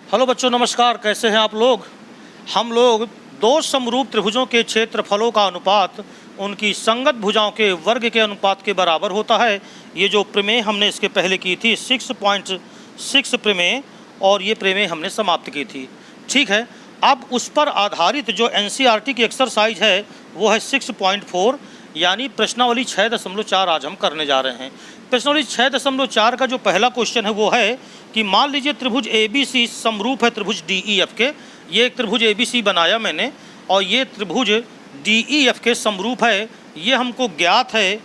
Hello बच्चों, नमस्कार। कैसे हैं आप लोग। हम लोग दो समरूप त्रिभुजों के क्षेत्रफलों का अनुपात उनकी संगत भुजाओं के वर्ग के अनुपात के बराबर होता है। ये जो प्रमेय हमने इसके पहले की थी 6.6 प्रमेय, और ये प्रमेय हमने समाप्त की थी। ठीक है, अब उस पर आधारित जो एनसीईआरटी की एक्सरसाइज है वो है 6.4, यानी प्रश्नावली 6.4 आज हम करने जा रहे हैं। प्रश्नावली 6.4 का जो पहला क्वेश्चन है वो है कि मान लीजिए त्रिभुज ABC समरूप है त्रिभुज DEF के। ये एक त्रिभुज ABC बनाया मैंने और ये त्रिभुज DEF के समरूप है, ये हमको ज्ञात है।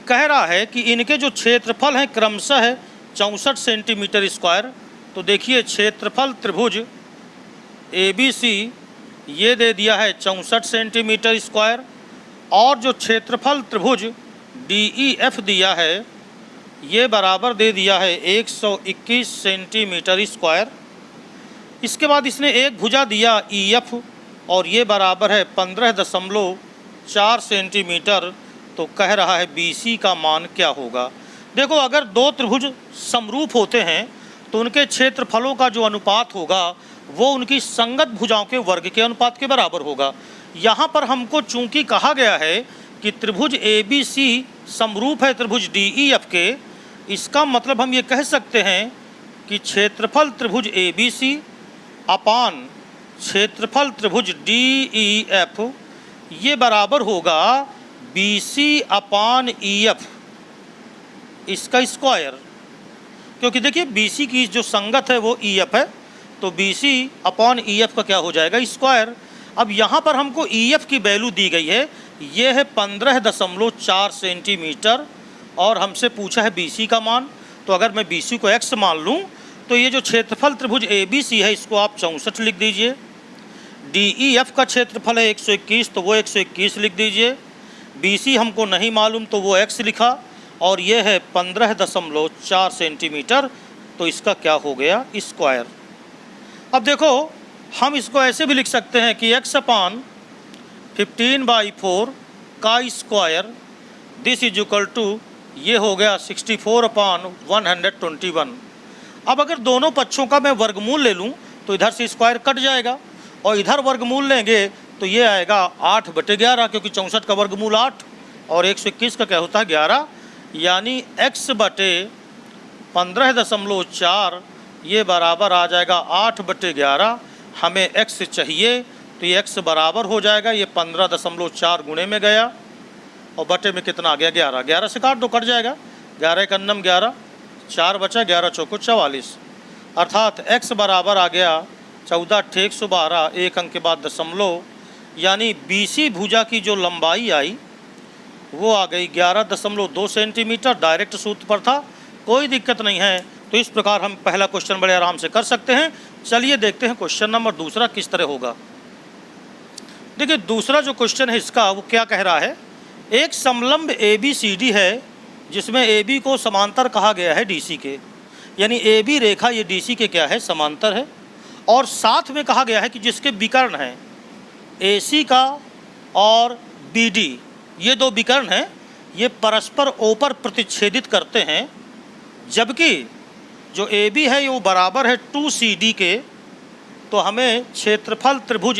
कह रहा है कि इनके जो क्षेत्रफल हैं क्रमशः 64 सेंटीमीटर स्क्वायर। तो देखिए क्षेत्रफल त्रिभुज ABC ये दे दिया है 64 सेंटीमीटर स्क्वायर, और जो क्षेत्रफल त्रिभुज DEF दिया है ये बराबर दे दिया है 121 सेंटीमीटर स्क्वायर। इसके बाद इसने एक भुजा दिया EF और ये बराबर है 15.4 सेंटीमीटर। तो कह रहा है BC का मान क्या होगा। देखो, अगर दो त्रिभुज समरूप होते हैं तो उनके क्षेत्रफलों का जो अनुपात होगा वो उनकी संगत भुजाओं के वर्ग के अनुपात के बराबर होगा। यहाँ पर हमको चूंकि कहा गया है कि त्रिभुज ABC समरूप है त्रिभुज DEF के, इसका मतलब हम ये कह सकते हैं कि क्षेत्रफल त्रिभुज ABC अपान क्षेत्रफल त्रिभुज DEF ये बराबर होगा BC अपान EF इसका स्क्वायर। क्योंकि देखिए BC की जो संगत है वो EF है, तो BC अपॉन EF का क्या हो जाएगा, स्क्वायर। अब यहाँ पर हमको EF की वैल्यू दी गई है, ये है 15.4 सेंटीमीटर, और हमसे पूछा है BC का मान। तो अगर मैं BC को x मान लूँ तो ये जो क्षेत्रफल त्रिभुज ABC है इसको आप 64 लिख दीजिए। DEF का क्षेत्रफल है 121, तो वो 121 लिख दीजिए। BC हमको नहीं मालूम तो वो x लिखा, और ये है 15.4 सेंटीमीटर, तो इसका क्या हो गया, स्क्वायर। अब देखो, हम इसको ऐसे भी लिख सकते हैं कि x अपान 15/4 का square this is equal to, ये हो गया 64/121। अब अगर दोनों पक्षों का मैं वर्गमूल ले लूँ तो इधर से स्क्वायर कट जाएगा, और इधर वर्गमूल लेंगे तो ये आएगा 8/11, क्योंकि 64 का वर्गमूल 8 और 121 का क्या होता है 11, यानी x बटे 15.4 ये बराबर आ जाएगा 8/11। हमें x चाहिए तो ये x बराबर हो जाएगा, ये 15.4 गुणे में गया और बटे में कितना आ गया 11। 11 से काट दो, कट जाएगा। 11 एक अन्नम 11, 4 बचा, 11 चौको 44, अर्थात x बराबर आ गया 14/112, एक अंक के बाद दशमलव, यानी BC भुजा की जो लंबाई आई वो आ गई 11.2 सेंटीमीटर। डायरेक्ट सूत्र पर था, कोई दिक्कत नहीं है। तो इस प्रकार हम पहला क्वेश्चन बड़े आराम से कर सकते हैं। चलिए देखते हैं क्वेश्चन नंबर दूसरा किस तरह होगा। देखिए, दूसरा जो क्वेश्चन है इसका वो क्या कह रहा है, एक समलंब ABCD है जिसमें AB को समांतर कहा गया है DC के, यानी AB रेखा ये DC के क्या है, समांतर है। और साथ में कहा गया है कि जिसके विकर्ण हैं AC का और BD, ये दो विकर्ण हैं, ये परस्पर O पर प्रतिच्छेदित करते हैं, जबकि जो AB है वो बराबर है 2CD के। तो हमें क्षेत्रफल त्रिभुज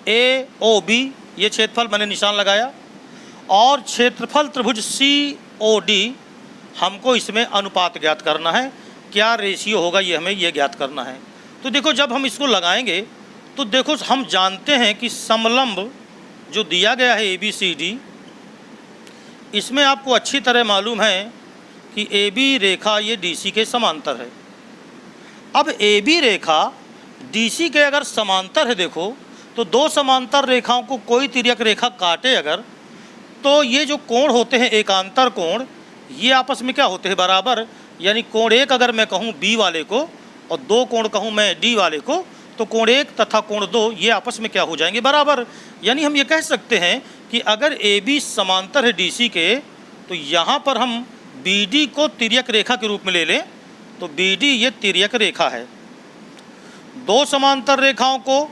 AOB ये क्षेत्रफल मैंने निशान लगाया, और क्षेत्रफल त्रिभुज COD हमको इसमें अनुपात ज्ञात करना है, क्या रेशियो होगा ये हमें ये ज्ञात करना है। तो देखो, जब हम इसको लगाएंगे तो देखो हम जानते हैं कि समलंब जो दिया गया है ABCD, इसमें आपको अच्छी तरह मालूम है कि AB रेखा ये DC के समांतर है। अब AB रेखा DC के अगर समांतर है, देखो तो दो समांतर रेखाओं को कोई तिर्यक रेखा काटे अगर, तो ये जो कोण होते हैं एकांतर कोण, ये आपस में क्या होते हैं, बराबर। यानी कोण एक अगर मैं कहूँ B वाले को और दो कोण कहूँ मैं D वाले को, तो कोण एक तथा कोण दो ये आपस में क्या हो जाएंगे, बराबर। यानी हम ये कह सकते हैं कि अगर AB समांतर है DC के, तो यहाँ पर हम BD को तिर्यक रेखा के रूप में ले लें, तो BD ये तिर्यक रेखा है। दो समांतर रेखाओं को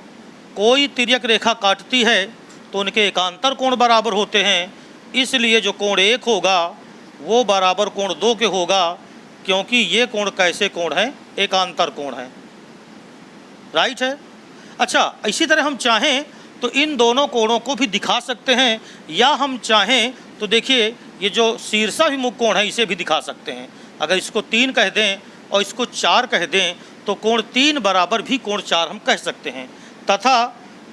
कोई तिर्यक रेखा काटती है तो उनके एकांतर कोण बराबर होते हैं, इसलिए जो कोण एक होगा वो बराबर कोण दो के होगा, क्योंकि ये कोण कैसे कोण है, एकांतर कोण है। राइट है। अच्छा, इसी तरह हम चाहें तो इन दोनों कोणों को भी दिखा सकते हैं, या हम चाहें तो देखिए ये जो शीर्षाभिमुख कोण है इसे भी दिखा सकते हैं। अगर इसको 3 कह दें और इसको 4 कह दें तो कोण 3 बराबर भी कोण 4 हम कह सकते हैं, तथा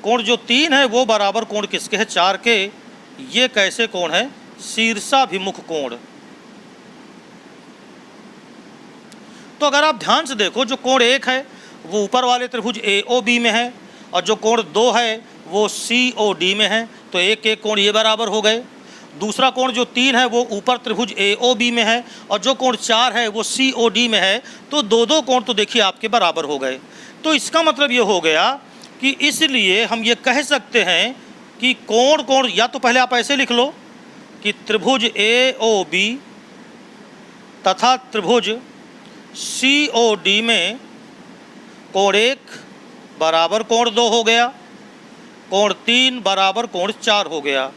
कोण जो 3 है वो बराबर कोण किसके है, 4 के। ये कैसे कोण है, शीर्षाभिमुख कोण। तो अगर आप ध्यान से देखो, जो कोण 1 है वो ऊपर वाले त्रिभुज AOB में है, और जो कोण 2 है वो COD में है, तो एक एक कोण ये बराबर हो गए। दूसरा कोण जो 3 है वो ऊपर त्रिभुज AOB में है, और जो कोण 4 है वो COD में है, तो दो कोण तो देखिए आपके बराबर हो गए। तो इसका मतलब ये हो गया कि इसलिए हम ये कह सकते हैं कि कोण या तो पहले आप ऐसे लिख लो कि त्रिभुज AOB तथा त्रिभुज COD में कोण 1 बराबर कोण 2 हो गया, कोण 3 बराबर कोण 4 हो गया।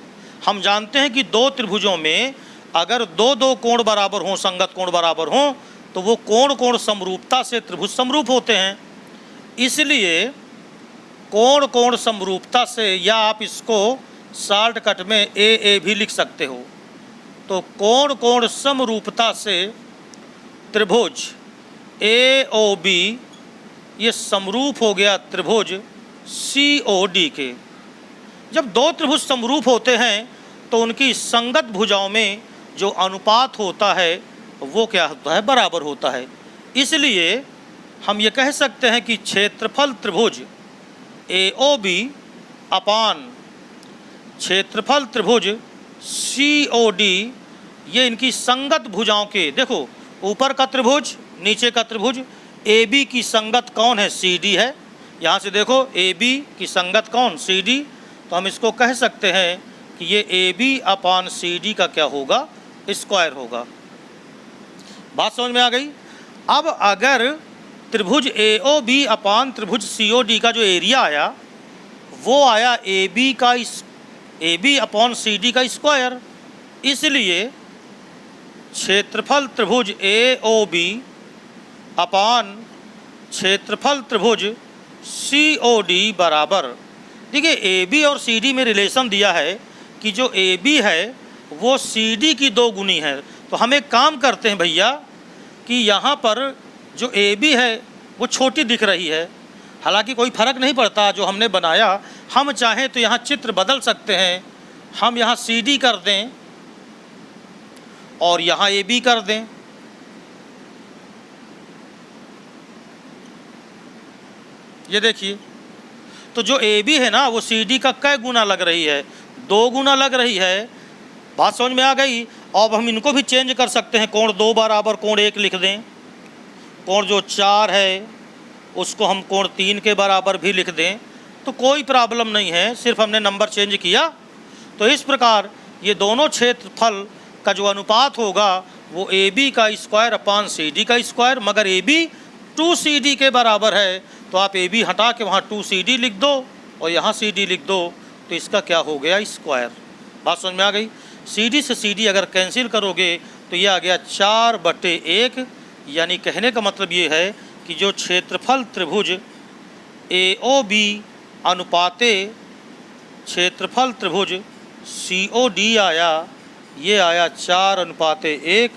हम जानते हैं कि दो त्रिभुजों में अगर दो कोण बराबर हों, संगत कोण बराबर हों, तो वो कोण समरूपता से त्रिभुज समरूप होते हैं। इसलिए कोण समरूपता से, या आप इसको शॉर्टकट में AA भी लिख सकते हो, तो कोण समरूपता से त्रिभुज AOB ये समरूप हो गया त्रिभुज COD के। जब दो त्रिभुज समरूप होते हैं तो उनकी संगत भुजाओं में जो अनुपात होता है वो क्या होता है, बराबर होता है। इसलिए हम ये कह सकते हैं कि क्षेत्रफल त्रिभुज AOB अपान क्षेत्रफल त्रिभुज COD ये इनकी संगत भुजाओं के, देखो ऊपर का त्रिभुज नीचे का त्रिभुज, AB की संगत कौन है, CD है। यहाँ से देखो AB की संगत कौन, CD, तो हम इसको कह सकते हैं कि ये AB अपान CD का क्या होगा, स्क्वायर होगा। बात समझ में आ गई। अब अगर त्रिभुज AOB अपान त्रिभुज COD का जो एरिया आया वो आया AB अपान CD का स्क्वायर, इसलिए क्षेत्रफल त्रिभुज AOB अपान क्षेत्रफल त्रिभुज COD बराबर, देखिए AB और CD में रिलेशन दिया है कि जो AB है वो CD की 2 गुनी है। तो हम एक काम करते हैं भैया कि यहाँ पर जो AB है वो छोटी दिख रही है, हालांकि कोई फ़र्क नहीं पड़ता जो हमने बनाया। हम चाहें तो यहाँ चित्र बदल सकते हैं, हम यहाँ CD कर दें और यहाँ AB कर दें। ये देखिए, तो जो AB है ना वो CD का कै गुना लग रही है, 2 गुना लग रही है। बात समझ में आ गई। अब हम इनको भी चेंज कर सकते हैं, कोण 2 बराबर कोण 1 लिख दें, कोण जो 4 है उसको हम कोण 3 के बराबर भी लिख दें, तो कोई प्रॉब्लम नहीं है, सिर्फ हमने नंबर चेंज किया। तो इस प्रकार ये दोनों क्षेत्रफल का जो अनुपात होगा वो AB का स्क्वायर अपान CD का स्क्वायर, मगर AB 2CD के बराबर है, तो आप AB हटा के वहाँ 2CD लिख दो और यहाँ CD लिख दो, तो इसका क्या हो गया, स्क्वायर। बात समझ में आ गई। CD से CD अगर कैंसिल करोगे तो ये आ गया 4/1, यानी कहने का मतलब ये है कि जो क्षेत्रफल त्रिभुज AOB अनुपाते क्षेत्रफल त्रिभुज COD आया, ये आया 4/1,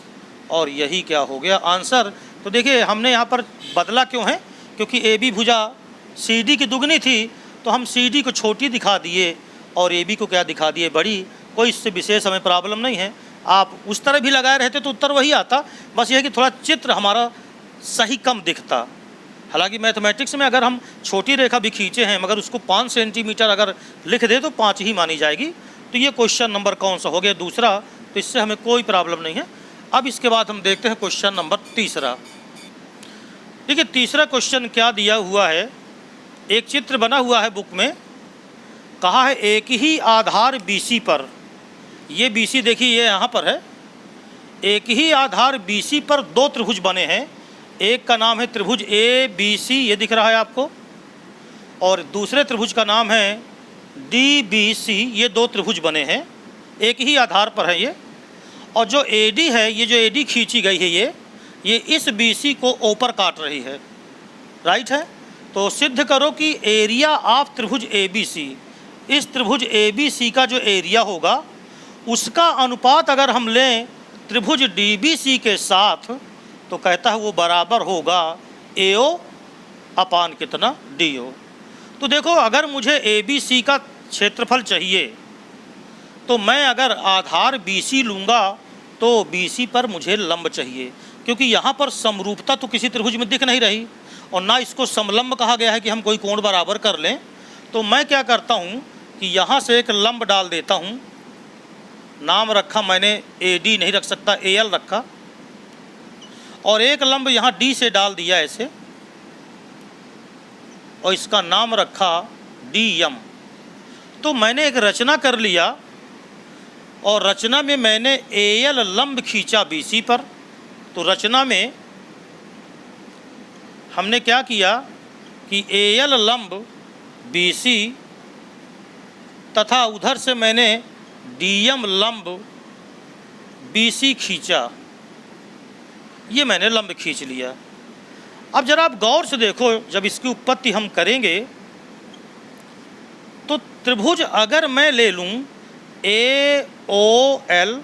और यही क्या हो गया, आंसर। तो देखिए हमने यहाँ पर बदला क्यों है, क्योंकि AB भुजा CD की दुगनी थी, तो हम CD को छोटी दिखा दिए और AB को क्या दिखा दिए, बड़ी। कोई इससे विशेष हमें प्रॉब्लम नहीं है। आप उस तरह भी लगाए रहते तो उत्तर वही आता, बस यह है कि थोड़ा चित्र हमारा सही कम दिखता। हालांकि मैथमेटिक्स में अगर हम छोटी रेखा भी खींचे हैं मगर उसको 5 सेंटीमीटर अगर लिख दे तो 5 ही मानी जाएगी। तो ये क्वेश्चन नंबर कौन सा हो गया, दूसरा, तो इससे हमें कोई प्रॉब्लम नहीं है। अब इसके बाद हम देखते हैं क्वेश्चन नंबर तीसरा। देखिए तीसरा क्वेश्चन क्या दिया हुआ है, एक चित्र बना हुआ है बुक में, कहा है एक ही आधार BC पर, ये BC देखिए ये यहाँ पर है, एक ही आधार BC पर 2 त्रिभुज बने हैं। एक का नाम है त्रिभुज ABC, ये दिख रहा है आपको, और दूसरे त्रिभुज का नाम है DBC, ये 2 त्रिभुज बने हैं, एक ही आधार पर है ये। और जो AD है, ये जो AD खींची गई है ये इस BC को ऊपर काट रही है, राइट है। तो सिद्ध करो कि एरिया ऑफ त्रिभुज ABC, इस त्रिभुज ABC का जो एरिया होगा उसका अनुपात अगर हम लें त्रिभुज DBC के साथ तो कहता है वो बराबर होगा AO अपान कितना DO। तो देखो अगर मुझे ABC का क्षेत्रफल चाहिए तो मैं अगर आधार BC लूँगा तो BC पर मुझे लंब चाहिए, क्योंकि यहाँ पर समरूपता तो किसी त्रिभुज में दिख नहीं रही और ना इसको समलंब कहा गया है कि हम कोई कोण बराबर कर लें। तो मैं क्या करता हूँ कि यहाँ से एक लंब डाल देता हूँ, नाम रखा मैंने AD नहीं रख सकता, AL रखा, और एक लंब यहाँ D से डाल दिया ऐसे और इसका नाम रखा DM। तो मैंने एक रचना कर लिया और रचना में मैंने AL लंब खींचा BC पर। तो रचना में हमने क्या किया कि AL लंब BC तथा उधर से मैंने DM लंब BC खींचा, ये मैंने लंब खींच लिया। अब जरा आप गौर से देखो, जब इसकी उत्पत्ति हम करेंगे तो त्रिभुज अगर मैं ले लूँ AOL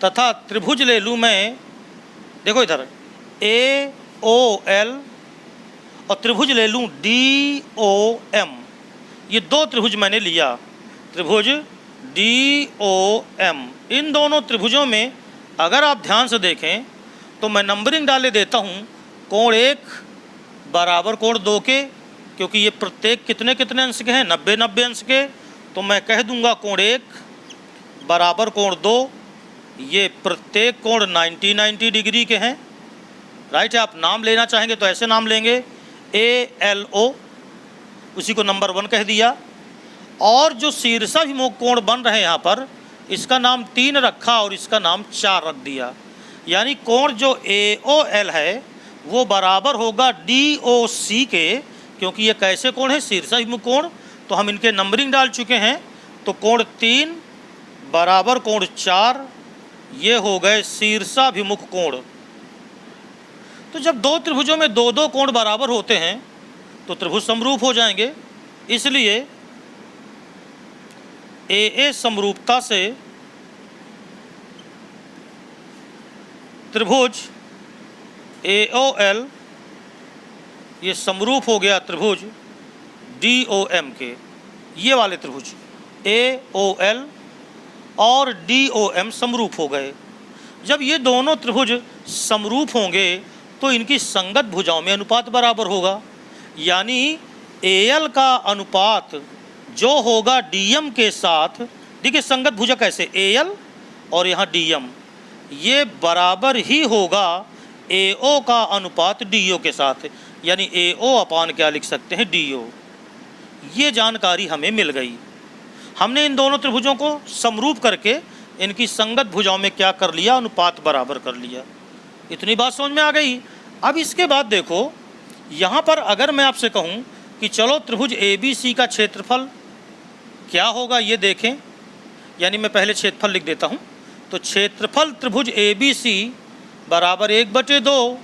तथा त्रिभुज ले लूँ मैं, देखो इधर AOL और त्रिभुज ले लूँ DOM, ये दो त्रिभुज मैंने लिया, त्रिभुज DOM। इन दोनों त्रिभुजों में अगर आप ध्यान से देखें तो मैं नंबरिंग डाले देता हूँ, कोण 1 बराबर कोण 2 के, क्योंकि ये प्रत्येक कितने कितने अंश के हैं, 90-90 अंश के। तो मैं कह दूंगा कोण 1 बराबर कोण 2, ये प्रत्येक कोण 90-90 डिग्री के हैं। राइट है, आप नाम लेना चाहेंगे तो ऐसे नाम लेंगे ALO, उसी को नंबर 1 कह दिया। और जो शीर्षाभिमुख कोण बन रहे हैं यहाँ पर, इसका नाम 3 रखा और इसका नाम 4 रख दिया। यानी कोण जो AOL है वो बराबर होगा DOC के, क्योंकि ये कैसे कोण है, शीर्षाभिमुख कोण। तो हम इनके नंबरिंग डाल चुके हैं। तो कोण 3 बराबर कोण 4, ये हो गए शीर्षाभिमुख कोण। तो जब दो त्रिभुजों में दो दो कोण बराबर होते हैं तो त्रिभुज समरूप हो जाएंगे। इसलिए AA समरूपता से त्रिभुज AOL ये समरूप हो गया त्रिभुज DOM के। ये वाले त्रिभुज AOL और DOM समरूप हो गए। जब ये दोनों त्रिभुज समरूप होंगे तो इनकी संगत भुजाओं में अनुपात बराबर होगा। यानी AL का अनुपात जो होगा DM के साथ, देखिए संगत भुजा कैसे, AL और यहाँ DM, ये बराबर ही होगा AO का अनुपात DO के साथ। यानी AO अपान क्या लिख सकते हैं, DO। ये जानकारी हमें मिल गई। हमने इन दोनों त्रिभुजों को समरूप करके इनकी संगत भुजाओं में क्या कर लिया, अनुपात बराबर कर लिया। इतनी बात समझ में आ गई। अब इसके बाद देखो, यहाँ पर अगर मैं आपसे कहूँ कि चलो त्रिभुज ABC का क्षेत्रफल क्या होगा ये देखें, यानी मैं पहले क्षेत्रफल लिख देता हूँ। तो क्षेत्रफल त्रिभुज ABC बराबर 1/2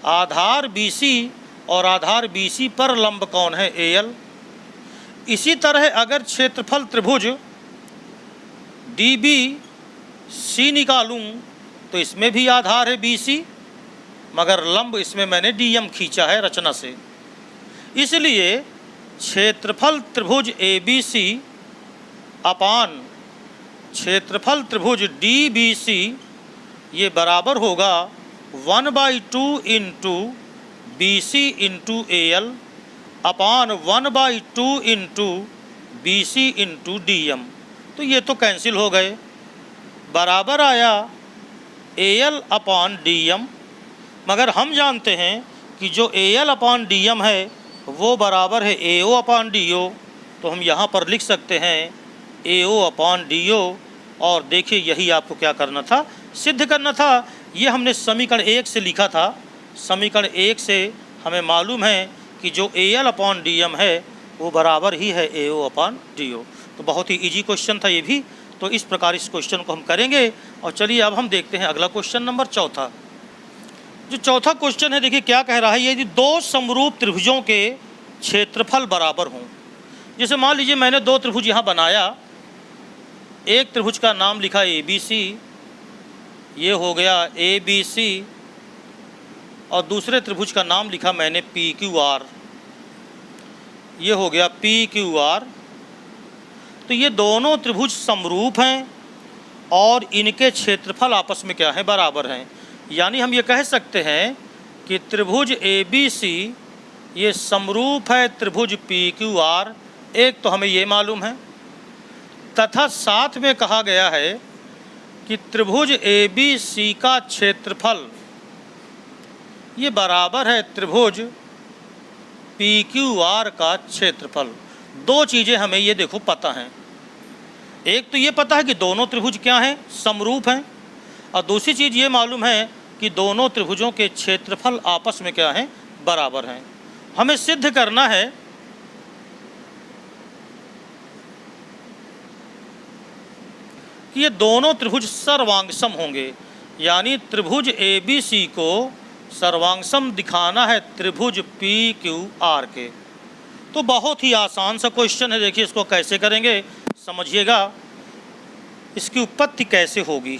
आधार BC और आधार BC पर लंब कौन है, AL। इसी तरह अगर क्षेत्रफल त्रिभुज DBC निकालूं तो इसमें भी आधार है BC, मगर लंब इसमें मैंने DM खींचा है रचना से। इसलिए क्षेत्रफल त्रिभुज ABC अपान क्षेत्रफल त्रिभुज DBC ये बराबर होगा 1/2 इंटू BC इंटू AL अपान 1/2 इंटू BC इंटू DM। तो ये तो कैंसिल हो गए, बराबर आया AL अपान DM। मगर हम जानते हैं कि जो AL अपान DM है वो बराबर है AO अपान DO। तो हम यहाँ पर लिख सकते हैं AO अपान DO। और देखिए यही आपको क्या करना था, सिद्ध करना था। ये हमने समीकरण 1 से लिखा था। समीकरण 1 से हमें मालूम है कि जो AL अपान DM है वो बराबर ही है AO अपान DO। तो बहुत ही इजी क्वेश्चन था ये भी। तो इस प्रकार इस क्वेश्चन को हम करेंगे। और चलिए अब हम देखते हैं अगला क्वेश्चन नंबर 4। जो चौथा क्वेश्चन है देखिए क्या कह रहा है, यदि दो समरूप त्रिभुजों के क्षेत्रफल बराबर हों। जैसे मान लीजिए मैंने दो त्रिभुज यहाँ बनाया, एक त्रिभुज का नाम लिखा ABC, ये हो गया ABC, और दूसरे त्रिभुज का नाम लिखा मैंने PQR, ये हो गया PQR। तो ये दोनों त्रिभुज समरूप हैं और इनके क्षेत्रफल आपस में क्या है, बराबर हैं। यानी हम ये कह सकते हैं कि त्रिभुज ABC ये समरूप है त्रिभुज PQR, एक तो हमें ये मालूम है, तथा साथ में कहा गया है कि त्रिभुज ABC का क्षेत्रफल ये बराबर है त्रिभुज PQR का क्षेत्रफल। दो चीज़ें हमें ये देखो पता हैं, एक तो ये पता है कि दोनों त्रिभुज क्या हैं, समरूप हैं, और दूसरी चीज़ ये मालूम है कि दोनों त्रिभुजों के क्षेत्रफल आपस में क्या हैं, बराबर हैं। हमें सिद्ध करना है कि ये दोनों त्रिभुज सर्वांगसम होंगे, यानी त्रिभुज ABC को सर्वांगसम दिखाना है त्रिभुज PQR के। तो बहुत ही आसान सा क्वेश्चन है, देखिए इसको कैसे करेंगे समझिएगा, इसकी उत्पत्ति कैसे होगी।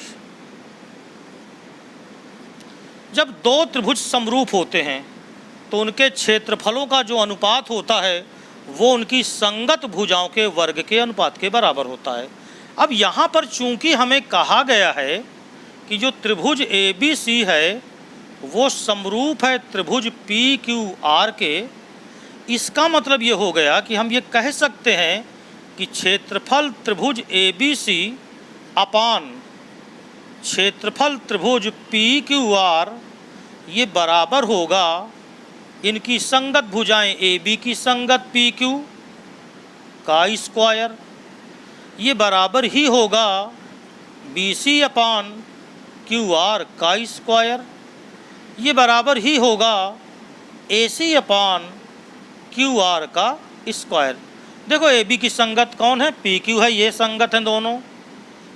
जब दो त्रिभुज समरूप होते हैं तो उनके क्षेत्रफलों का जो अनुपात होता है वो उनकी संगत भुजाओं के वर्ग के अनुपात के बराबर होता है। अब यहाँ पर चूंकि हमें कहा गया है कि जो त्रिभुज ABC है वो समरूप है त्रिभुज PQR के, इसका मतलब ये हो गया कि हम ये कह सकते हैं कि क्षेत्रफल त्रिभुज ABC अपान क्षेत्रफल त्रिभुज PQR ये बराबर होगा इनकी संगत भुजाएं AB की संगत PQ का स्क्वायर, ये बराबर ही होगा BC अपान QR का स्क्वायर, ये बराबर ही होगा AC अपान QR का स्क्वायर। देखो AB की संगत कौन है, PQ है, ये संगत हैं दोनों,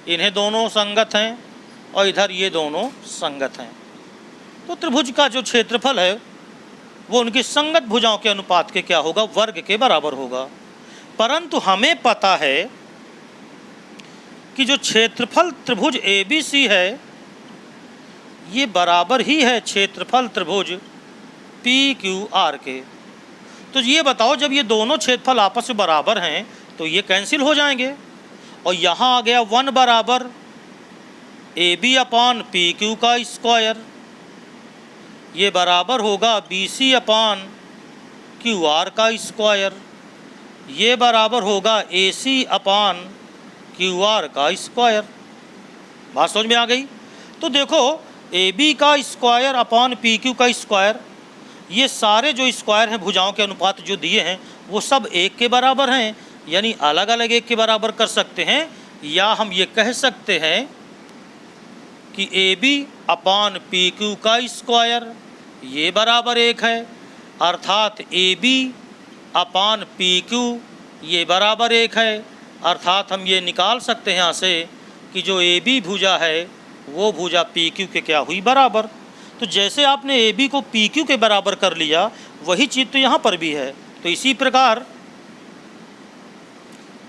इन्हें दोनों संगत हैं, और इधर ये दोनों संगत हैं। तो त्रिभुज का जो क्षेत्रफल है वो उनकी संगत भुजाओं के अनुपात के क्या होगा, वर्ग के बराबर होगा। परंतु हमें पता है कि जो क्षेत्रफल त्रिभुज ABC है ये बराबर ही है क्षेत्रफल त्रिभुज PQR के। तो ये बताओ जब ये दोनों क्षेत्रफल आपस में बराबर हैं तो ये कैंसिल हो जाएंगे, और यहाँ आ गया 1 बराबर AB अपान PQ का स्क्वायर, ये बराबर होगा BC अपान QR का स्क्वायर, ये बराबर होगा AC अपान QR का स्क्वायर। बात समझ में आ गई। तो देखो AB का स्क्वायर अपान PQ का स्क्वायर, ये सारे जो स्क्वायर हैं भुजाओं के अनुपात जो दिए हैं वो सब एक के बराबर हैं, यानी अलग अलग एक के बराबर कर सकते हैं, या हम ये कह सकते हैं कि AB अपान PQ का स्क्वायर ये बराबर एक है, अर्थात AB अपान PQ ये बराबर एक है। अर्थात हम ये निकाल सकते हैं यहाँ से कि जो AB भुजा है वो भुजा PQ के क्या हुई, बराबर। तो जैसे आपने AB को PQ के बराबर कर लिया वही चीज़ तो यहाँ पर भी है। तो इसी प्रकार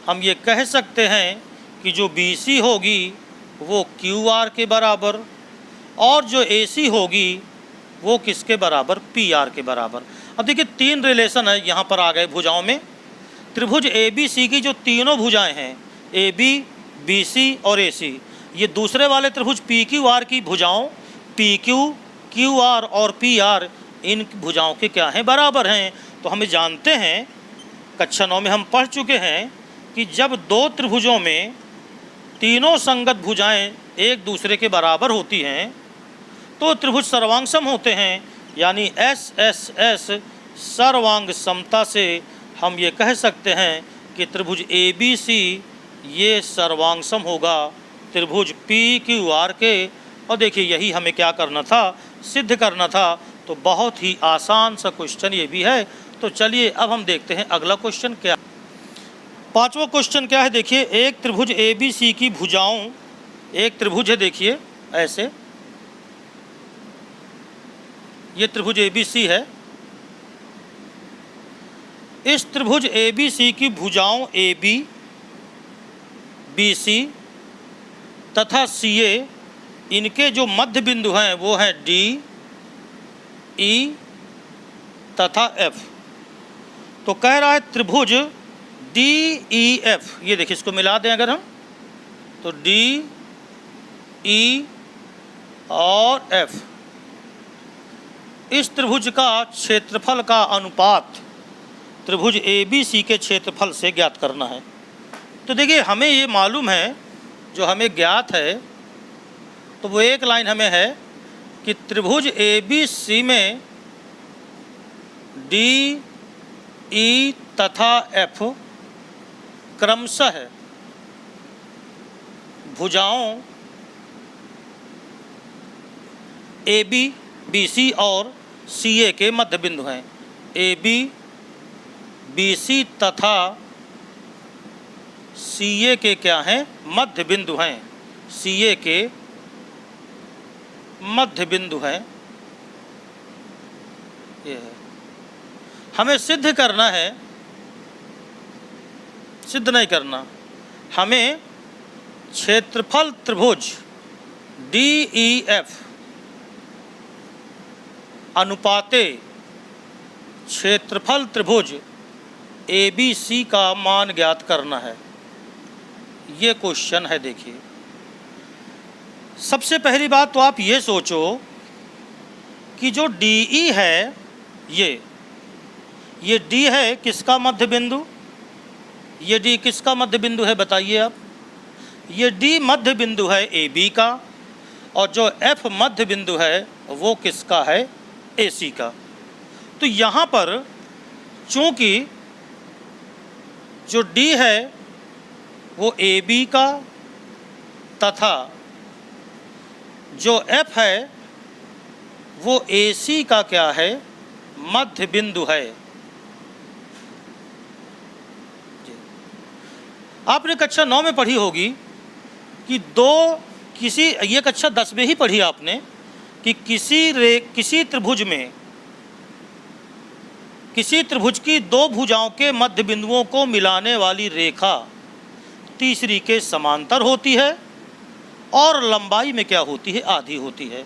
हम ये कह सकते हैं कि जो BC होगी वो QR के बराबर, और जो AC होगी वो किसके बराबर, PR के बराबर। अब देखिए तीन रिलेशन है यहाँ पर आ गए भुजाओं में। त्रिभुज ABC की जो तीनों भुजाएं हैं AB, BC और AC, ये दूसरे वाले त्रिभुज PQR की भुजाओं PQ, QR और PR इन भुजाओं के क्या हैं, बराबर हैं। तो हमें जानते हैं कक्षा 9 में हम पढ़ चुके हैं कि जब दो त्रिभुजों में तीनों संगत भुजाएं एक दूसरे के बराबर होती हैं तो त्रिभुज सर्वांगसम होते हैं, यानी SSS सर्वांग समता से हम ये कह सकते हैं कि त्रिभुज ABC ये सर्वांगसम होगा त्रिभुज PQR के। और देखिए यही हमें क्या करना था, सिद्ध करना था। तो बहुत ही आसान सा क्वेश्चन ये भी है। तो चलिए अब हम देखते हैं अगला क्वेश्चन क्या। पांचवा क्वेश्चन क्या है, देखिए एक त्रिभुज ABC की भुजाओं, एक त्रिभुज है देखिए ऐसे, ये त्रिभुज ABC है। इस त्रिभुज ABC की भुजाओं AB, BC तथा CA, इनके जो मध्य बिंदु हैं वो हैं D, E तथा F। तो कह रहा है त्रिभुज DEF, ये देखिए इसको मिला दें अगर हम, तो D, E और F, इस त्रिभुज का क्षेत्रफल का अनुपात त्रिभुज ABC के क्षेत्रफल से ज्ञात करना है। तो देखिए हमें ये मालूम है, जो हमें ज्ञात है, तो वो एक लाइन हमें है कि त्रिभुज ABC में D, E तथा F क्रमशः भुजाओं AB, BC और CA के मध्य बिंदु हैं। AB, BC तथा CA के क्या हैं? मध्य बिंदु हैं। CA के मध्य बिंदु हैं। ये है, हमें सिद्ध करना है, सिद्ध नहीं करना, हमें क्षेत्रफल त्रिभुज DEF अनुपाते क्षेत्रफल त्रिभुज ABC का मान ज्ञात करना है। ये क्वेश्चन है। देखिए सबसे पहली बात तो आप ये सोचो कि जो DE है, ये D है किसका मध्य बिंदु? ये D किसका मध्य बिंदु है बताइए आप? ये D मध्य बिंदु है AB का, और जो F मध्य बिंदु है वो किसका है? AC का। तो यहाँ पर चूँकि जो D है वो AB का तथा जो F है वो AC का क्या है? मध्य बिंदु है। आपने कक्षा 9 में पढ़ी होगी कि ये कक्षा 10 में ही पढ़ी आपने कि किसी त्रिभुज में, किसी त्रिभुज की दो भुजाओं के मध्य बिंदुओं को मिलाने वाली रेखा तीसरी के समांतर होती है और लंबाई में क्या होती है? आधी होती है।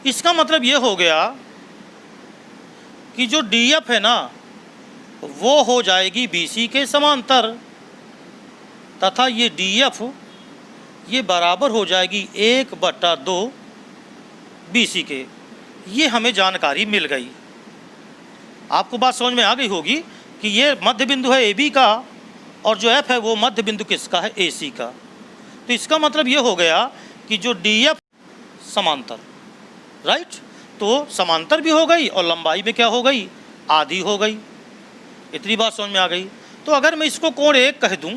इसका मतलब ये हो गया कि जो DF है ना, वो हो जाएगी BC के समांतर, तथा ये DF ये बराबर हो जाएगी 1/2 BC के। ये हमें जानकारी मिल गई। आपको बात समझ में आ गई होगी कि ये मध्य बिंदु है AB का, और जो F है वो मध्य बिंदु किसका है? AC का। तो इसका मतलब ये हो गया कि जो DF समांतर, राइट, तो समांतर भी हो गई और लंबाई में क्या हो गई? आधी हो गई। इतनी बात समझ में आ गई। तो अगर मैं इसको कोण 1 कह दूं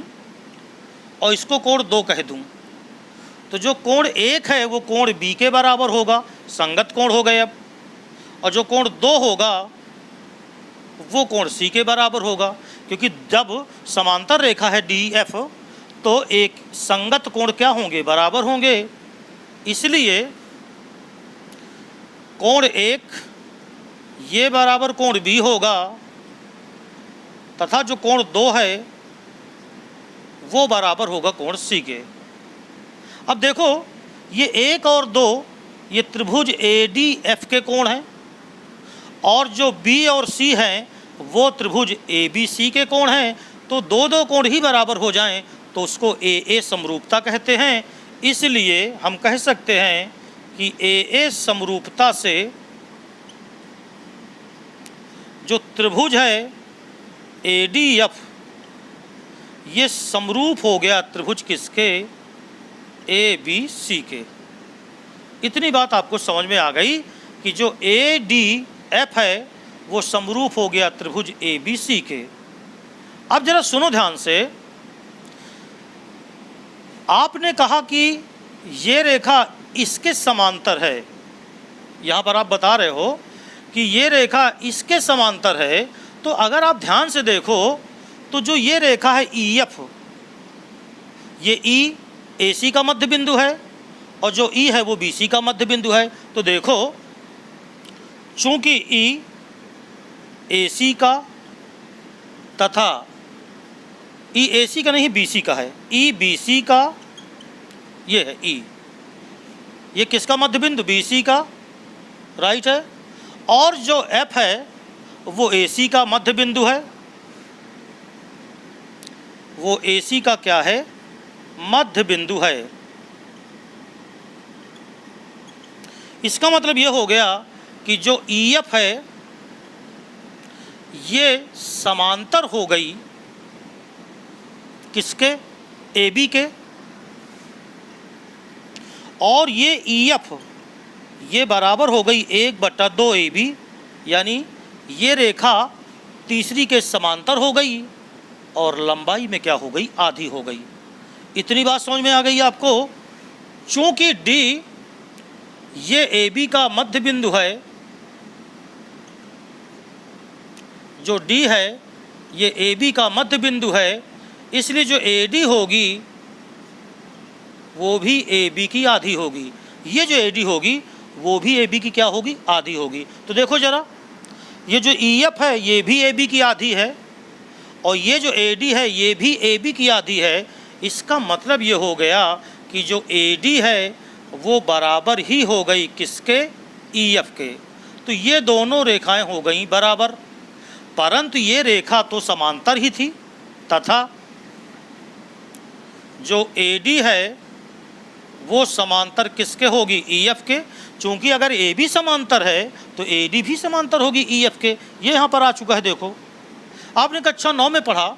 और इसको कोण 2 कह दूं, तो जो कोण 1 है वो कोण B के बराबर होगा, संगत कोण हो गए अब, और जो कोण 2 होगा वो कोण C के बराबर होगा, क्योंकि जब समांतर रेखा है DF तो एक संगत कोण क्या होंगे? बराबर होंगे। इसलिए कोण 1 ये बराबर कोण B होगा, तथा जो कोण 2 है वो बराबर होगा कोण C के। अब देखो ये 1 और 2 ये त्रिभुज ADF के कोण हैं, और जो B और C हैं वो त्रिभुज ABC के कोण हैं। तो दो कोण ही बराबर हो जाएं तो उसको AA समरूपता कहते हैं। इसलिए हम कह सकते हैं कि AA समरूपता से जो त्रिभुज है ADF ये समरूप हो गया त्रिभुज किसके? ABC के। इतनी बात आपको समझ में आ गई कि जो ADF है वो समरूप हो गया त्रिभुज ABC के। अब जरा सुनो ध्यान से, आपने कहा कि ये रेखा इसके समांतर है, यहाँ पर आप बता रहे हो कि ये रेखा इसके समांतर है। तो अगर आप ध्यान से देखो तो जो ये रेखा है EF, ये E AC का मध्य बिंदु है और जो E है वो BC का मध्य बिंदु है। तो देखो चूँकि ई AC का तथा ई AC का नहीं BC का है, ई BC का, ये है ई, ये किसका मध्य बिंदु? BC का, राइट है। और जो F है वो AC का मध्य बिंदु है, वो AC का क्या है? मध्य बिंदु है। इसका मतलब ये हो गया कि जो EF है ये समांतर हो गई किसके? AB के। और ये EF ये बराबर हो गई 1/2 AB, यानी ये रेखा तीसरी के समांतर हो गई और लंबाई में क्या हो गई? आधी हो गई। इतनी बात समझ में आ गई आपको? चूँकि D ये AB का मध्य बिंदु है, जो D है ये AB का मध्य बिंदु है, इसलिए जो AD होगी वो भी AB की आधी होगी। ये जो AD होगी वो भी AB की क्या होगी? आधी होगी। तो देखो ज़रा, ये जो EF है ये भी AB की आधी है और ये जो AD है ये भी AB की आधी है। इसका मतलब ये हो गया कि जो AD है वो बराबर ही हो गई किसके? EF के। तो ये दोनों रेखाएं हो गई बराबर, परंतु ये रेखा तो समांतर ही थी तथा जो AD है वो समांतर किसके होगी? EF के। चूँकि अगर AB समांतर है तो AD भी समांतर होगी EF के। ये यहाँ पर आ चुका है। देखो, आपने कक्षा 9 में पढ़ा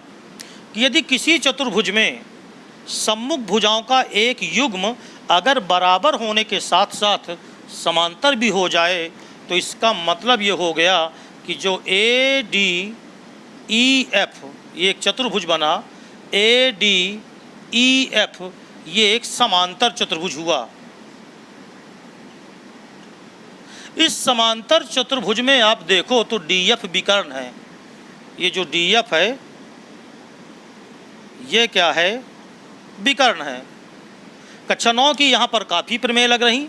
कि यदि किसी चतुर्भुज में सम्मुख भुजाओं का एक युग्म अगर बराबर होने के साथ साथ समांतर भी हो जाए तो इसका मतलब ये हो गया कि जो ADEF ये एक चतुर्भुज बना, ADEF ये एक समांतर चतुर्भुज हुआ। इस समांतर चतुर्भुज में आप देखो तो DF विकर्ण है। ये जो DF है ये क्या है? विकर्ण है। कक्षा 9 की यहाँ पर काफ़ी प्रमेय लग रही।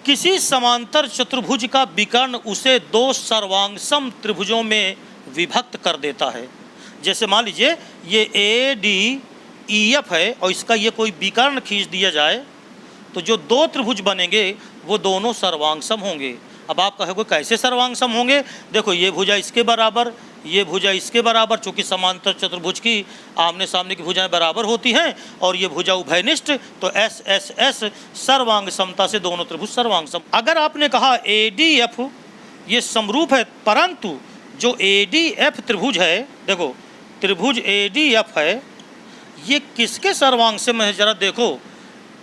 किसी समांतर चतुर्भुज का विकर्ण उसे दो सर्वांगसम त्रिभुजों में विभक्त कर देता है। जैसे मान लीजिए ये ADEF है और इसका ये कोई विकर्ण खींच दिया जाए तो जो दो त्रिभुज बनेंगे वो दोनों सर्वांगसम होंगे। अब आप कहोगे कैसे सर्वांगसम होंगे? देखो, ये भुजा इसके बराबर, ये भुजा इसके बराबर, चूँकि समांतर चतुर्भुज की आमने सामने की भुजाएं बराबर होती हैं और ये भुजा उभयनिष्ठ, तो SSS सर्वांग समता से दोनों त्रिभुज सर्वांगसम। अगर आपने कहा ADF ये समरूप है, परंतु जो ADF त्रिभुज है, देखो त्रिभुज ADF है, ये किसके सर्वांगसम है? जरा देखो,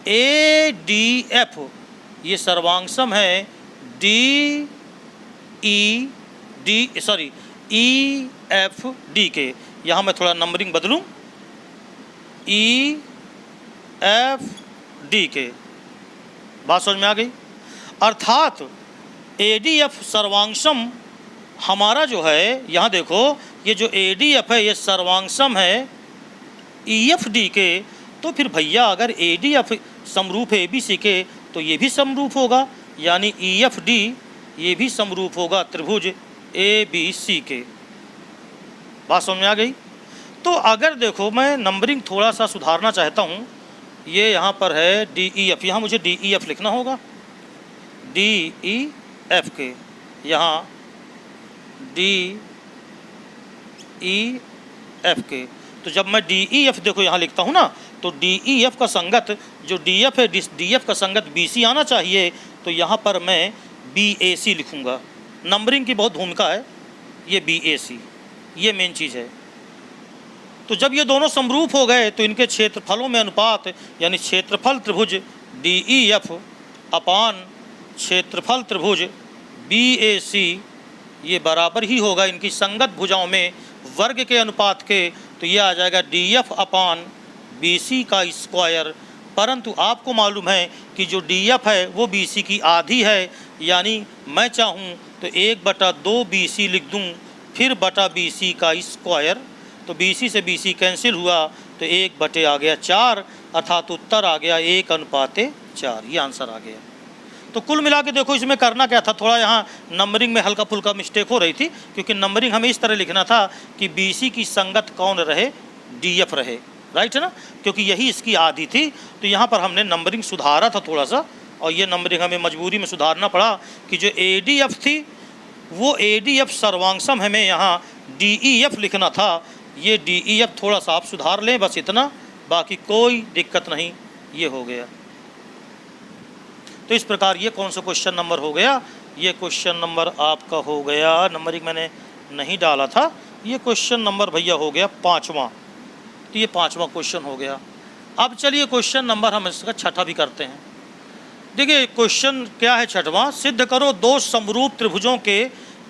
ADF ये सर्वांगसम है EFD के। यहाँ मैं थोड़ा नंबरिंग बदलूँ, EFD के। बात समझ में आ गई? अर्थात ADF सर्वांगसम हमारा जो है, यहाँ देखो ये जो ADF है ये सर्वांगसम है EFD के। तो फिर भैया अगर ADF समरूप है ABC के तो ये भी समरूप होगा, यानी EFD ये भी समरूप होगा त्रिभुज ABC के। बात समझ में आ गई? तो अगर देखो, मैं नंबरिंग थोड़ा सा सुधारना चाहता हूँ। ये यहाँ पर है DEF, यहाँ मुझे DEF लिखना होगा, DEF के, यहाँ DEF के। तो जब मैं DEF देखो यहाँ लिखता हूँ ना, तो DEF का संगत जो DF है, DF का संगत BC आना चाहिए। तो यहाँ पर मैं BAC लिखूँगा। नंबरिंग की बहुत भूमिका है, ये BAC ये मेन चीज़ है। तो जब ये दोनों समरूप हो गए तो इनके क्षेत्रफलों में अनुपात, यानी क्षेत्रफल त्रिभुज DEF अपान क्षेत्रफल त्रिभुज BAC ये बराबर ही होगा इनकी संगत भुजाओं में वर्ग के अनुपात के। तो ये आ जाएगा DF अपान BC का स्क्वायर। परंतु आपको मालूम है कि जो DF है वो BC की आधी है, यानी मैं चाहूँ तो 1/2 BC लिख दूँ, फिर बटा BC का स्क्वायर। तो BC से BC कैंसिल हुआ तो 1/4 आ गया 4, अर्थात उत्तर आ गया 1:4। ये आंसर आ गया। तो कुल मिला के देखो इसमें करना क्या था, थोड़ा यहाँ नंबरिंग में हल्का फुल्का मिस्टेक हो रही थी, क्योंकि नंबरिंग हमें इस तरह लिखना था कि BC की संगत कौन रहे, DF रहे, राइट है ना, क्योंकि यही इसकी आदि थी। तो यहाँ पर हमने नंबरिंग सुधारा था थोड़ा सा, और ये नंबरिंग हमें मजबूरी में सुधारना पड़ा कि जो ADF थी वो ADF सर्वांगसम हमें यहाँ DEF लिखना था। ये DEF थोड़ा सा आप सुधार लें, बस इतना, बाकी कोई दिक्कत नहीं, ये हो गया। तो इस प्रकार ये कौन सा क्वेश्चन नंबर हो गया, ये क्वेश्चन नंबर आपका हो गया, नंबरिंग मैंने नहीं डाला था, ये क्वेश्चन नंबर भैया हो गया 5वां। तो ये 5वां क्वेश्चन हो गया। अब चलिए क्वेश्चन नंबर हम इसका छठा भी करते हैं। देखिए क्वेश्चन क्या है 6वां, सिद्ध करो दो समरूप त्रिभुजों के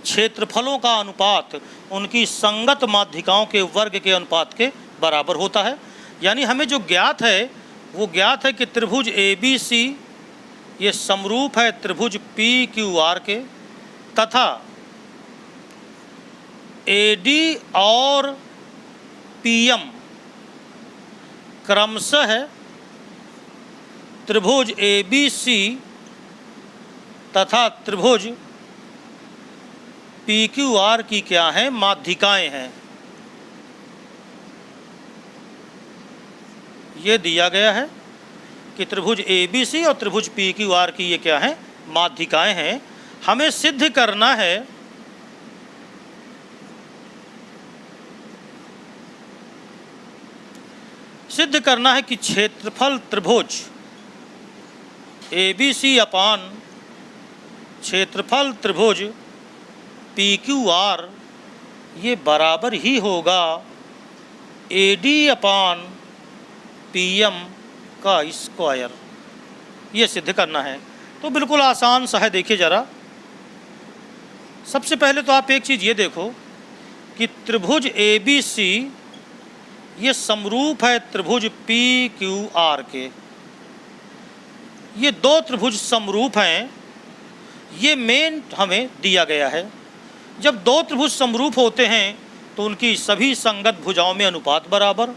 क्षेत्रफलों का अनुपात उनकी संगत माध्यिकाओं के वर्ग के अनुपात के बराबर होता है। यानी हमें जो ज्ञात है वो ज्ञात है कि त्रिभुज ABC ये समरूप है त्रिभुज PQR के, तथा AD और PM क्रमशः त्रिभुज ABC तथा त्रिभुज PQR की क्या है, माध्यिकाएं हैं। ये दिया गया है कि त्रिभुज ABC और त्रिभुज PQR की ये क्या है, माध्यिकाएं हैं। हमें सिद्ध करना है कि क्षेत्रफल त्रिभुज ABC अपान क्षेत्रफल त्रिभुज PQR ये बराबर ही होगा AD अपान PM का स्क्वायर। ये सिद्ध करना है। तो बिल्कुल आसान सा है, देखिए ज़रा। सबसे पहले तो आप एक चीज़ ये देखो कि त्रिभुज ABC ये समरूप है त्रिभुज PQR के। ये दो त्रिभुज समरूप हैं, ये मेन हमें दिया गया है। जब दो त्रिभुज समरूप होते हैं तो उनकी सभी संगत भुजाओं में अनुपात बराबर,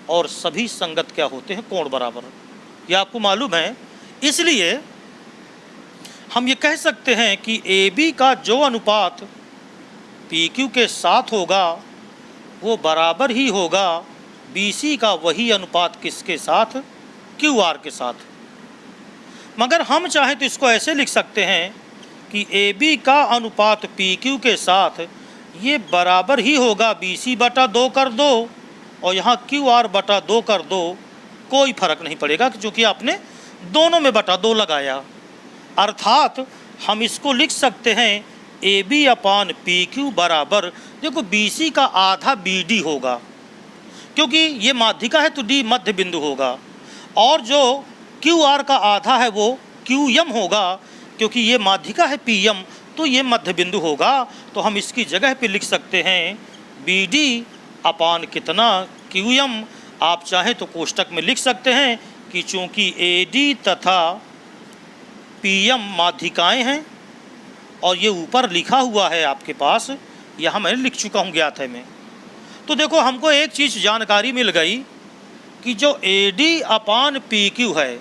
और सभी संगत क्या होते हैं, कोण बराबर। ये आपको मालूम है। इसलिए हम ये कह सकते हैं कि AB का जो अनुपात PQ के साथ होगा वो बराबर ही होगा BC का वही अनुपात किसके साथ, QR के साथ। मगर हम चाहें तो इसको ऐसे लिख सकते हैं कि AB का अनुपात PQ के साथ ये बराबर ही होगा BC/2 कर दो, और यहाँ QR/2 कर दो, कोई फर्क नहीं पड़ेगा क्योंकि आपने दोनों में बटा 2 लगाया। अर्थात हम इसको लिख सकते हैं AB अपान PQ बराबर, देखो BC का आधा BD होगा, क्योंकि ये माध्यिका है तो D मध्य बिंदु होगा, और जो QR का आधा है वो QM होगा, क्योंकि ये माध्यिका है PM तो ये मध्य बिंदु होगा। तो हम इसकी जगह पे लिख सकते हैं BD अपान कितना, QM। आप चाहें तो कोष्टक में लिख सकते हैं कि चूंकि AD तथा PM माध्यिकाएं हैं, और ये ऊपर लिखा हुआ है आपके पास, यहाँ मैं लिख चुका हूँ ज्ञात है में। तो देखो हमको एक चीज़ जानकारी मिल गई कि जो AD अपान PQ है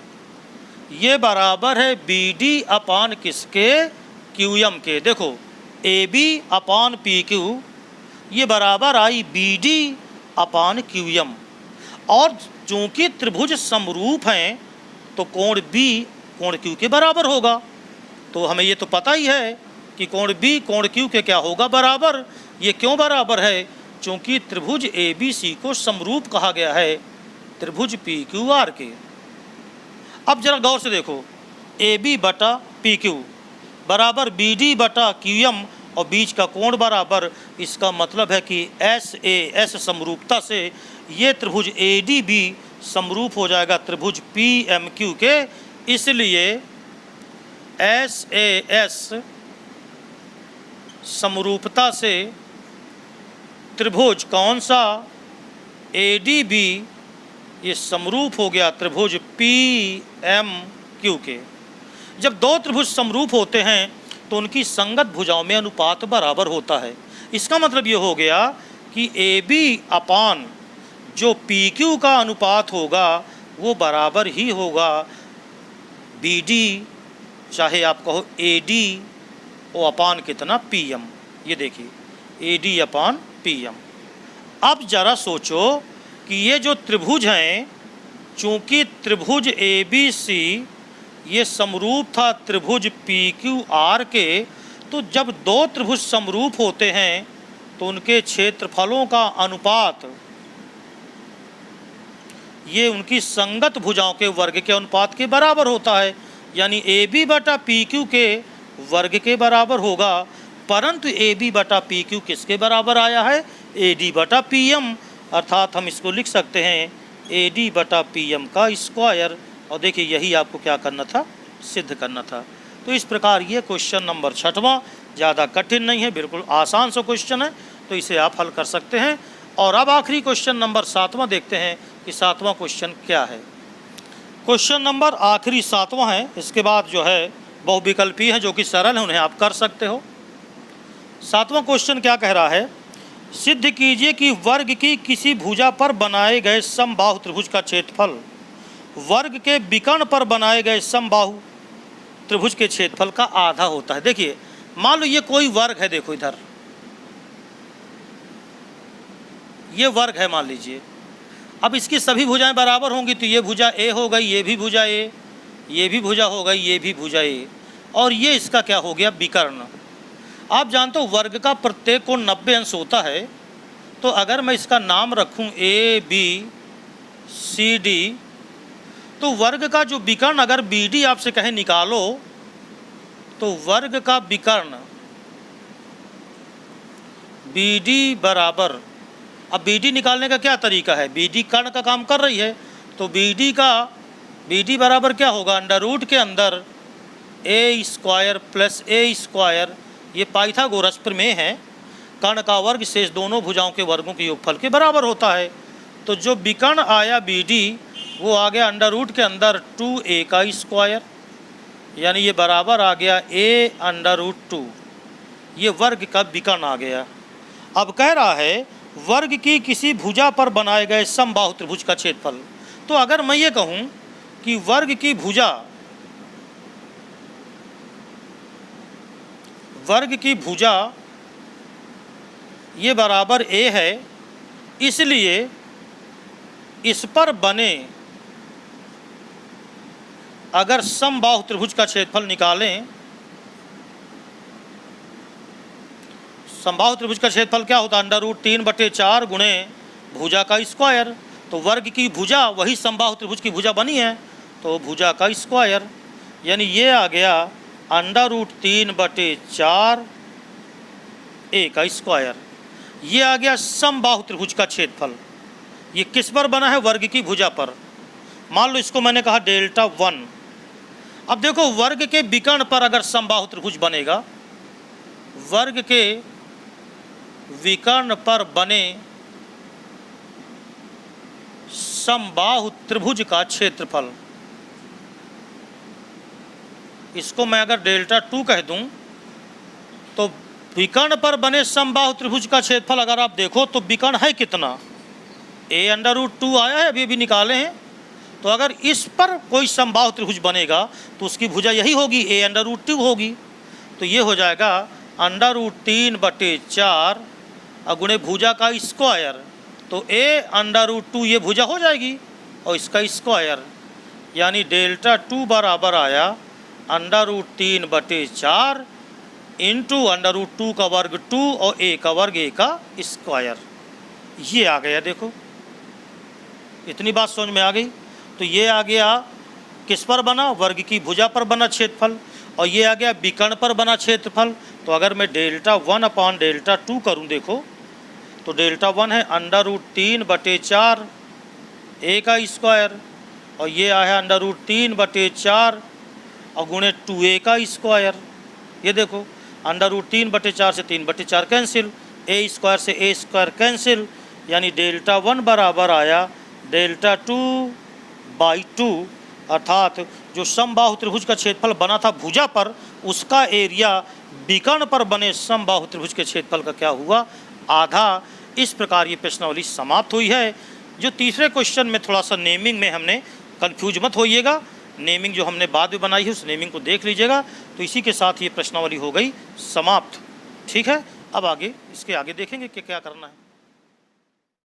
ये बराबर है BD अपान किसके, QM के। देखो AB अपान PQ ये बराबर आई BD अपान QM, और चूँकि त्रिभुज समरूप हैं तो कोण B कोण Q के बराबर होगा। तो हमें ये तो पता ही है कि कोण B कोण Q के क्या होगा, बराबर। ये क्यों बराबर है, चूँकि त्रिभुज ABC को समरूप कहा गया है त्रिभुज PQR के। अब जरा गौर से देखो, AB/PQ बराबर BD/QM, और बीच का कोण बराबर। इसका मतलब है कि SAS समरूपता से ये त्रिभुज ADB समरूप हो जाएगा त्रिभुज PMQ के। इसलिए SAS समरूपता से त्रिभुज कौन सा, ADB ये समरूप हो गया त्रिभुज PMQ के। जब दो त्रिभुज समरूप होते हैं तो उनकी संगत भुजाओं में अनुपात बराबर होता है। इसका मतलब ये हो गया कि AB अपान जो PQ का अनुपात होगा वो बराबर ही होगा BD चाहे आप कहो AD ओ अपान कितना PM। ये देखिए AD अपान PM। अब जरा सोचो कि ये जो त्रिभुज हैं, चूंकि त्रिभुज ABC ये समरूप था त्रिभुज PQR के, तो जब दो त्रिभुज समरूप होते हैं तो उनके क्षेत्रफलों का अनुपात ये उनकी संगत भुजाओं के वर्ग के अनुपात के बराबर होता है, यानी AB बटा PQ के वर्ग के बराबर होगा। परंतु AB बटा PQ किसके बराबर आया है? AD बटा PM, अर्थात हम इसको लिख सकते हैं AD बटा PM का स्क्वायर। और देखिए यही आपको क्या करना था, सिद्ध करना था। तो इस प्रकार ये क्वेश्चन नंबर 6वां ज़्यादा कठिन नहीं है, बिल्कुल आसान सा क्वेश्चन है, तो इसे आप हल कर सकते हैं। और अब आखिरी क्वेश्चन नंबर 7वां देखते हैं कि 7वां क्वेश्चन क्या है। क्वेश्चन नंबर आखिरी 7वां है, इसके बाद जो है बहुविकल्पी है जो कि सरल है, उन्हें आप कर सकते हो। 7वां क्वेश्चन क्या कह रहा है? सिद्ध कीजिए कि वर्ग की किसी भुजा पर बनाए गए समबाहु त्रिभुज का क्षेत्रफल वर्ग के विकर्ण पर बनाए गए समबाहु त्रिभुज के क्षेत्रफल का आधा होता है। देखिए मान लो ये कोई वर्ग है, देखो इधर ये वर्ग है मान लीजिए। अब इसकी सभी भुजाएं बराबर होंगी, तो ये भुजा A हो गई, ये भी भुजा A, ये भी भुजा हो गई, ये भी भुजा A, और ये इसका क्या हो गया? विकर्ण। आप जानते हो वर्ग का प्रत्येक कोण 90 अंश होता है, तो अगर मैं इसका नाम रखूं ABCD, तो वर्ग का जो विकर्ण अगर BD आपसे कहे निकालो, तो वर्ग का विकर्ण BD बराबर, अब BD निकालने का क्या तरीका है? BD कर्ण का काम कर रही है, तो BD बराबर क्या होगा? अंडर रूट के अंदर A square plus A square, ये पाइथागोरस प्रमेय है। कर्ण का वर्ग शेष दोनों भुजाओं के वर्गों के योगफल के बराबर होता है। तो जो विकर्ण आया BD वो आ गया अंडर रूट के अंदर 2A का स्क्वायर, यानी ये बराबर आ गया A अंडर रूट 2, ये वर्ग का विकर्ण आ गया। अब कह रहा है वर्ग की किसी भुजा पर बनाए गए समबाहु त्रिभुज का क्षेत्रफल। तो अगर मैं ये कहूँ कि वर्ग की भुजा ये बराबर A है, इसलिए इस पर बने अगर समबाहु त्रिभुज का क्षेत्रफल निकालें, समबाहु त्रिभुज का क्षेत्रफल क्या होता है? अंडर रूट 3/4 गुणे भुजा का स्क्वायर। तो वर्ग की भुजा वही समबाहु त्रिभुज की भुजा बनी है, तो भुजा का स्क्वायर, यानी ये आ गया अंडर रूट 3/4 A का स्क्वायर। ये आ गया समबाहु त्रिभुज का क्षेत्रफल। ये किस पर बना है? वर्ग की भुजा पर। मान लो इसको मैंने कहा डेल्टा 1। अब देखो वर्ग के विकर्ण पर अगर समबाहु त्रिभुज बनेगा, वर्ग के विकर्ण पर बने समबाहु त्रिभुज का क्षेत्रफल, इसको मैं अगर डेल्टा 2 कह दूं, तो विकर्ण पर बने समबाहु त्रिभुज का क्षेत्रफल अगर आप देखो तो विकर्ण है कितना? A अंडर रूट 2 आया है, अभी निकाले हैं। तो अगर इस पर कोई समबाहु त्रिभुज बनेगा तो उसकी भुजा यही होगी, A अंडर रूट 2 होगी। तो ये हो जाएगा अंडर रूट 3/4 गुणे भुजा का स्क्वायर, तो A अंडर रूट 2 ये भुजा हो जाएगी और इसका स्क्वायर, यानी डेल्टा 2 बराबर आया under root 3/4 into under root 2 का वर्ग 2 और A का वर्ग A का स्क्वायर। ये आ गया, देखो इतनी बात समझ में आ गई। तो ये आ गया किस पर बना? वर्ग की भुजा पर बना क्षेत्रफल, और ये आ गया विकर्ण पर बना क्षेत्रफल। तो अगर मैं डेल्टा 1 अपान डेल्टा 2 करूँ, देखो तो डेल्टा 1 है अंडर रूट 3/4 A का स्क्वायर, और ये आया अंडर रूट 3/4 और गुणे 2A का स्क्वायर। ये देखो अंडर रूट 3/4 से 3/4 कैंसिल, A स्क्वायर से A स्क्वायर कैंसिल, यानी डेल्टा 1 बराबर आया डेल्टा 2/2, अर्थात जो समबाहु त्रिभुज का क्षेत्रफल बना था भुजा पर, उसका एरिया विकर्ण पर बने समबाहु त्रिभुज के क्षेत्रफल का क्या हुआ? आधा। इस प्रकार ये प्रश्नावली समाप्त हुई है। जो तीसरे क्वेश्चन में थोड़ा सा नेमिंग में हमने कंफ्यूज मत होइएगा, नेमिंग जो हमने बाद में बनाई है उस नेमिंग को देख लीजिएगा। तो इसी के साथ ये प्रश्नावली हो गई समाप्त। ठीक है, अब आगे इसके आगे देखेंगे कि क्या करना है।